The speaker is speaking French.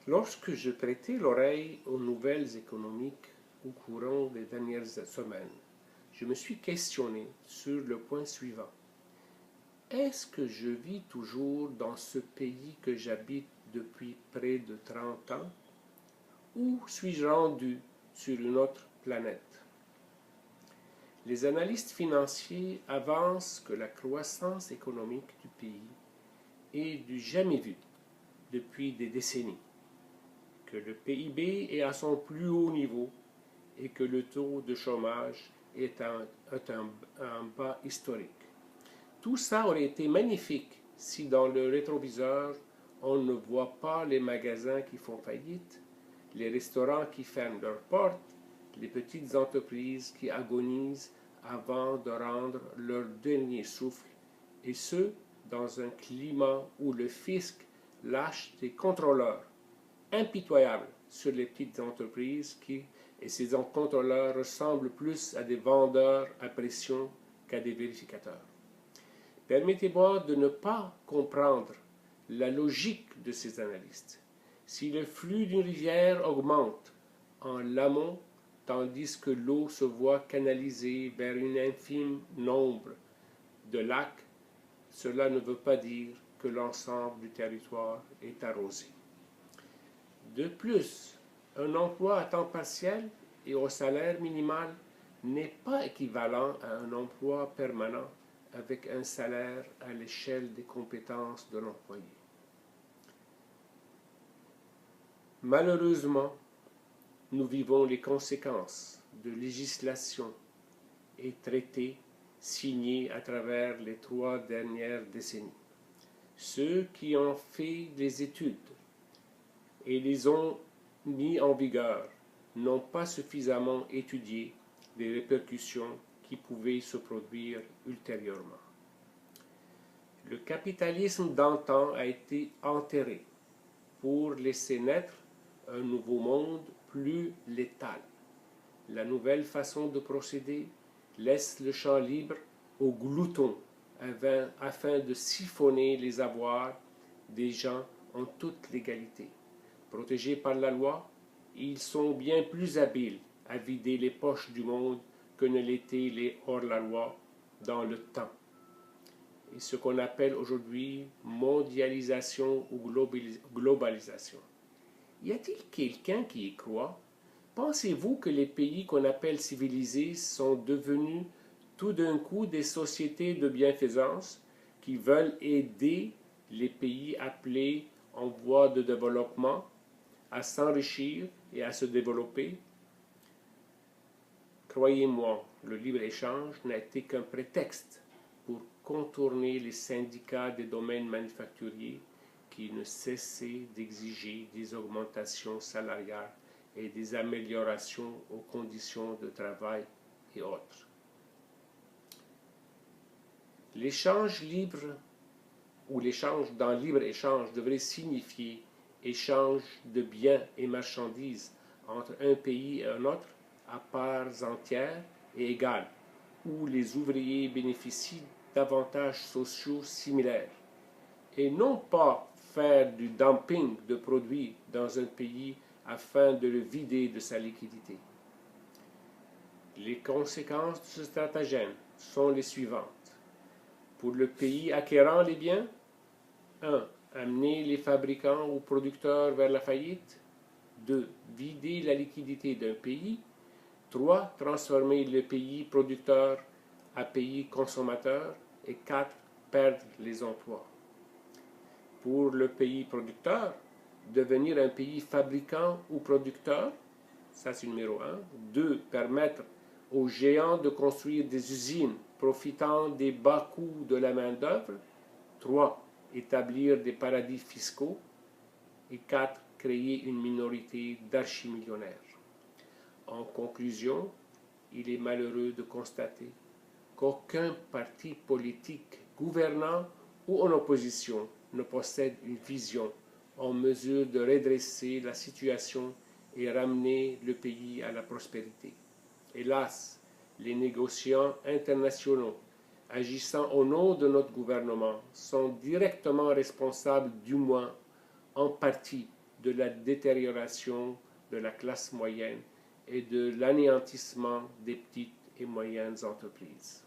Lorsque je prêtais l'oreille aux nouvelles économiques au courant des dernières semaines, je me suis questionné sur le point suivant. Est-ce que je vis toujours dans ce pays que j'habite depuis près de 30 ans ou suis-je rendu sur une autre planète? Les analystes financiers avancent que la croissance économique du pays est du jamais vu depuis des décennies, que le PIB est à son plus haut niveau et que le taux de chômage est à un bas historique. Tout ça aurait été magnifique si dans le rétroviseur on ne voit pas les magasins qui font faillite, les restaurants qui ferment leurs portes, les petites entreprises qui agonisent avant de rendre leur dernier souffle, et ce, dans un climat où le fisc lâche des contrôleurs impitoyables sur les petites entreprises et ces contrôleurs ressemblent plus à des vendeurs à pression qu'à des vérificateurs. Permettez-moi de ne pas comprendre la logique de ces analystes. Si le flux d'une rivière augmente en l'amont, tandis que l'eau se voit canalisée vers un infime nombre de lacs, cela ne veut pas dire que l'ensemble du territoire est arrosé. De plus, un emploi à temps partiel et au salaire minimal n'est pas équivalent à un emploi permanent avec un salaire à l'échelle des compétences de l'employé. Malheureusement, nous vivons les conséquences de législations et traités signés à travers les 3 dernières décennies. Ceux qui ont fait des études et les ont mis en vigueur n'ont pas suffisamment étudié les répercussions qui pouvaient se produire ultérieurement. Le capitalisme d'antan a été enterré pour laisser naître un nouveau monde plus létal. La nouvelle façon de procéder laisse le champ libre aux gloutons afin de siphonner les avoirs des gens en toute légalité. Protégés par la loi, ils sont bien plus habiles à vider les poches du monde que ne l'étaient les hors-la-loi dans le temps. Et ce qu'on appelle aujourd'hui mondialisation ou globalisation. Y a-t-il quelqu'un qui y croit? Pensez-vous que les pays qu'on appelle civilisés sont devenus tout d'un coup des sociétés de bienfaisance qui veulent aider les pays appelés en voie de développement à s'enrichir et à se développer? Croyez-moi, le libre-échange n'a été qu'un prétexte pour contourner les syndicats des domaines manufacturiers qui ne cessaient d'exiger des augmentations salariales et des améliorations aux conditions de travail et autres. L'échange libre ou l'échange dans libre-échange devrait signifier échange de biens et marchandises entre un pays et un autre à parts entières et égales, où les ouvriers bénéficient d'avantages sociaux similaires, et non pas faire du dumping de produits dans un pays afin de le vider de sa liquidité. Les conséquences de ce stratagème sont les suivantes. Pour le pays acquérant les biens, 1. Amener les fabricants ou producteurs vers la faillite. 2. Vider la liquidité d'un pays. 3. Transformer le pays producteur à pays consommateur. Et 4. Perdre les emplois. Pour le pays producteur, devenir un pays fabricant ou producteur, ça c'est numéro 1. 2. Permettre aux géants de construire des usines profitant des bas coûts de la main-d'œuvre. 3. Établir des paradis fiscaux. Et 4. Créer une minorité d'archimillionnaires. En conclusion, il est malheureux de constater qu'aucun parti politique gouvernant ou en opposition ne possède une vision en mesure de redresser la situation et ramener le pays à la prospérité. Hélas, les négociants internationaux agissant au nom de notre gouvernement sont directement responsables, du moins en partie, de la détérioration de la classe moyenne et de l'anéantissement des petites et moyennes entreprises.